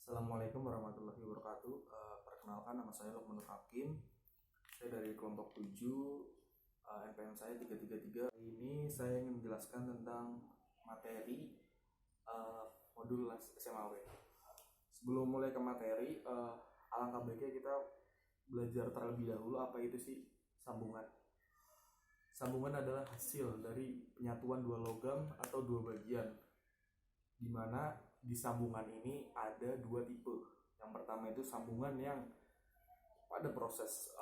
Assalamualaikum warahmatullahi wabarakatuh. Perkenalkan, nama saya Lukmanur Hakim. Saya dari kelompok 7, NPM saya 333. Hari ini saya ingin menjelaskan tentang materi modul SMAW. Sebelum mulai ke materi, alangkah baiknya kita belajar terlebih dahulu apa itu sih sambungan. Sambungan adalah hasil dari penyatuan dua logam atau dua bagian, di mana di sambungan ini ada dua tipe. Yang pertama itu sambungan yang pada proses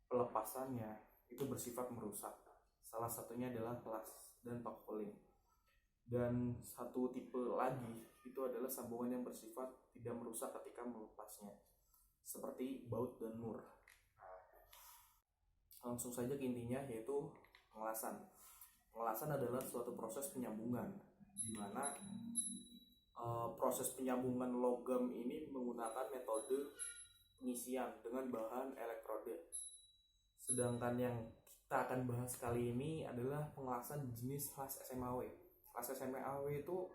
pelepasannya itu bersifat merusak. Salah satunya adalah kelas dan buckling. Dan satu tipe lagi itu adalah sambungan yang bersifat tidak merusak ketika melepasnya, seperti baut dan mur. Langsung saja ke intinya, yaitu pengelasan. Pengelasan adalah suatu proses penyambungan, di mana proses penyambungan logam ini menggunakan metode pengisian dengan bahan elektroda. Sedangkan yang kita akan bahas kali ini adalah pengelasan jenis kelas SMAW. Kelas SMAW itu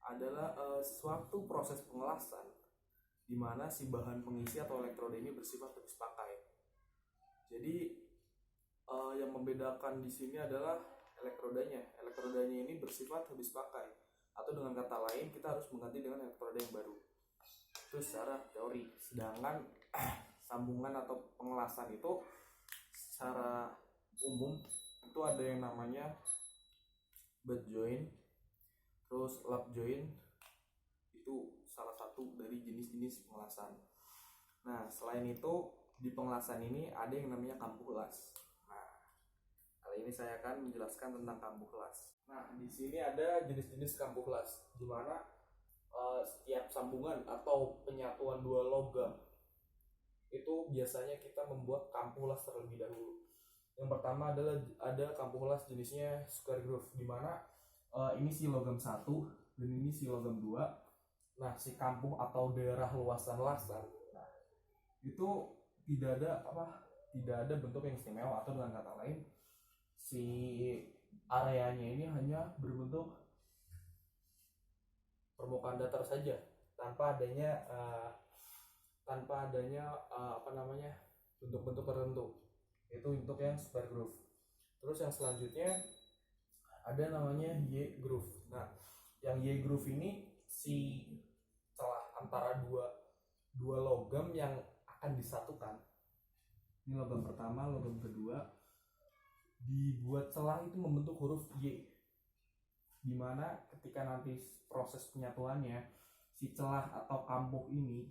adalah suatu proses pengelasan di mana si bahan pengisi atau elektroda ini bersifat habis pakai. Jadi yang membedakan di sini adalah elektrodanya. Elektrodanya ini bersifat habis pakai, atau dengan kata lain kita harus mengganti dengan elektroda yang baru. Itu secara teori. Sedangkan sambungan atau pengelasan itu secara umum itu ada yang namanya butt joint, terus lap joint. Itu salah satu dari jenis-jenis pengelasan. Nah, selain itu di pengelasan ini ada yang namanya kambuh las. Kali ini saya akan menjelaskan tentang kambuh las. Nah, di sini ada jenis-jenis kambuh las, di mana setiap sambungan atau penyatuan dua logam itu biasanya kita membuat kambuh las terlebih dahulu. Yang pertama adalah ada kambuh las jenisnya square groove, di mana ini si logam 1 dan ini si logam 2. Nah, si kambuh atau daerah luasan lasan, nah, itu tidak ada bentuk yang istimewa, atau dengan kata lain si areanya ini hanya berbentuk permukaan datar saja, tanpa adanya bentuk-bentuk tertentu. Itu untuk yang square groove. Terus yang selanjutnya ada namanya Y groove. Nah, yang Y groove ini si celah antara dua logam yang akan disatukan. Ini logam pertama, logam kedua, dibuat celah itu membentuk huruf Y, dimana ketika nanti proses penyatuannya si celah atau kambuh ini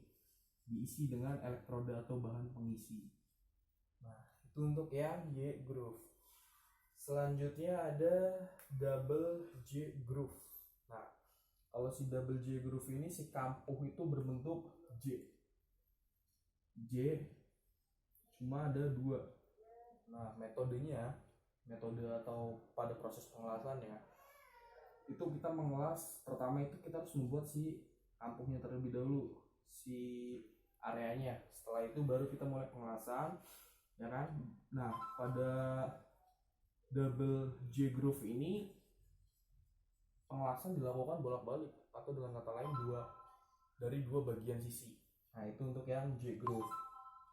diisi dengan elektroda atau bahan pengisi. Nah, itu untuk yang Y groove. Selanjutnya ada double J groove. Nah, kalau si double J groove ini si kambuh itu berbentuk J cuma ada dua. Nah, metode atau pada proses pengelasannya itu kita mengelas, pertama itu kita harus membuat si kambuhnya terlebih dahulu, si areanya. Setelah itu baru kita mulai pengelasan, ya kan. Nah, pada double J groove ini pengelasan dilakukan bolak-balik, atau dengan kata lain dari dua bagian sisi. Nah, itu untuk yang J groove.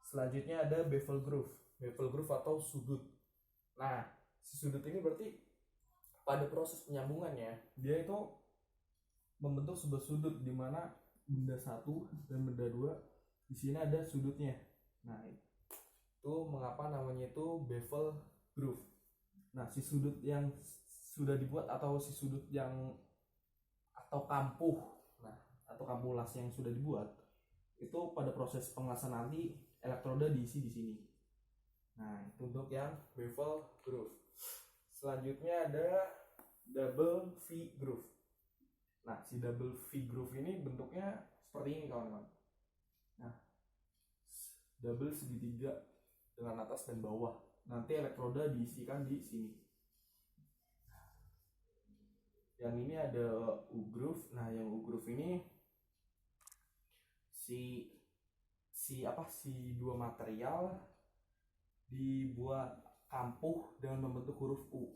Selanjutnya ada bevel groove atau sudut. Nah, si sudut ini berarti pada proses penyambungannya dia itu membentuk sebuah sudut, di mana benda 1 dan benda 2 di sini ada sudutnya. Nah, itu mengapa namanya itu bevel groove. Nah, si sudut yang sudah dibuat atau si sudut yang atau kambuh las yang sudah dibuat itu pada proses pengelasan nanti elektroda diisi di sini. Nah, itu untuk yang bevel groove. Selanjutnya ada double V groove. Nah, si double V groove ini bentuknya seperti ini, kawan-kawan. Nah, double segitiga dengan atas dan bawah. Nanti elektroda diisikan di sini. Yang ini ada U groove. Nah, yang U groove ini si dua material dibuat kambuh dengan membentuk huruf U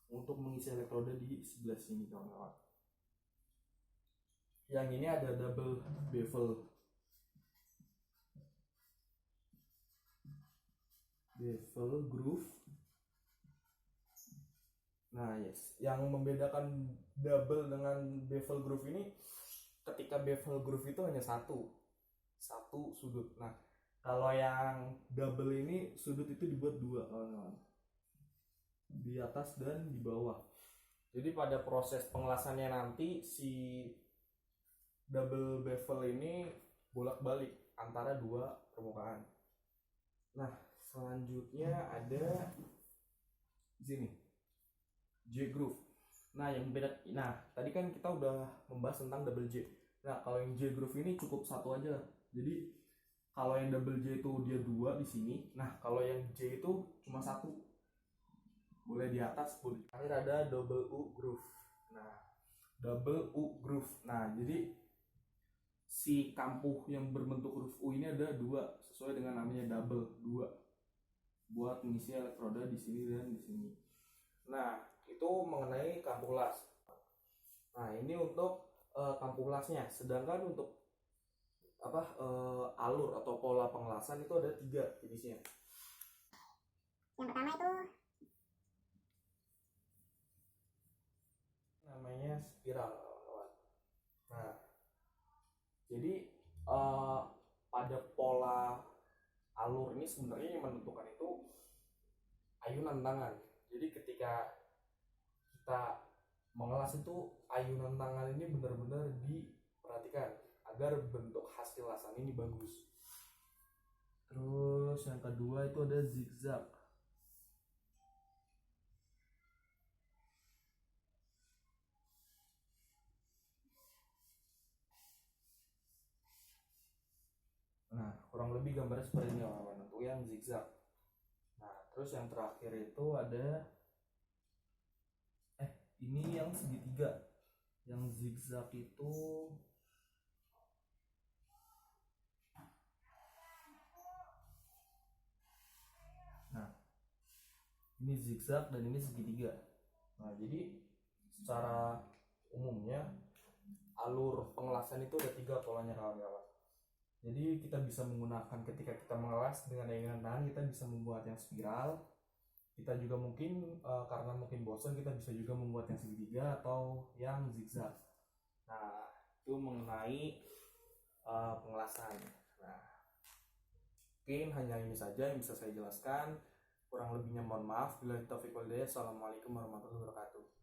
untuk mengisi elektroda di sebelah sini, kawan-kawan. Yang ini ada double bevel groove. Nah, yes, yang membedakan double dengan bevel groove ini, ketika bevel groove itu hanya satu sudut. Nah, kalau yang double ini sudut itu dibuat dua, di atas dan di bawah. Jadi pada proses pengelasannya nanti si double bevel ini bolak-balik antara dua permukaan. Nah, selanjutnya ada di sini J groove. Nah, tadi kan kita udah membahas tentang double J. Nah, kalau yang J groove ini cukup satu aja. Jadi kalau yang double J itu dia dua di sini. Nah, kalau yang J itu cuma satu. Boleh di atas, boleh. Akhir ada double U groove. Nah, double U groove. Nah, jadi si kampuh yang berbentuk huruf U ini ada dua, sesuai dengan namanya double, dua, buat mengisi elektroda di sini dan di sini. Nah, itu mengenai kampuh las. Nah, ini untuk kampuh lasnya. Sedangkan untuk alur atau pola pengelasan itu ada 3 jenisnya. Yang pertama itu namanya spiral. Nah, jadi pada pola alur ini sebenarnya yang menentukan itu ayunan tangan. Jadi ketika kita mengelas itu, ayunan tangan ini benar-benar diperhatikan agar bentuk hasil lasan ini bagus. Terus yang kedua itu ada zigzag. Nah, kurang lebih gambarnya seperti ini kawan-kawan, untuk yang zigzag. Nah, terus yang terakhir itu ada ini yang segitiga. Yang zigzag itu ini zigzag dan ini segitiga. Nah, jadi secara umumnya alur pengelasan itu ada 3 polanya kawan-kawan. Jadi kita bisa menggunakan ketika kita mengelas dengan ayunan tangan, kita bisa membuat yang spiral. Kita juga mungkin karena mungkin bosan, kita bisa juga membuat yang segitiga atau yang zigzag. Nah, itu mengenai pengelasan. Nah, mungkin hanya ini saja yang bisa saya jelaskan. Kurang lebihnya mohon maaf. Bila taufiq wal hidayah. Assalamualaikum warahmatullahi wabarakatuh.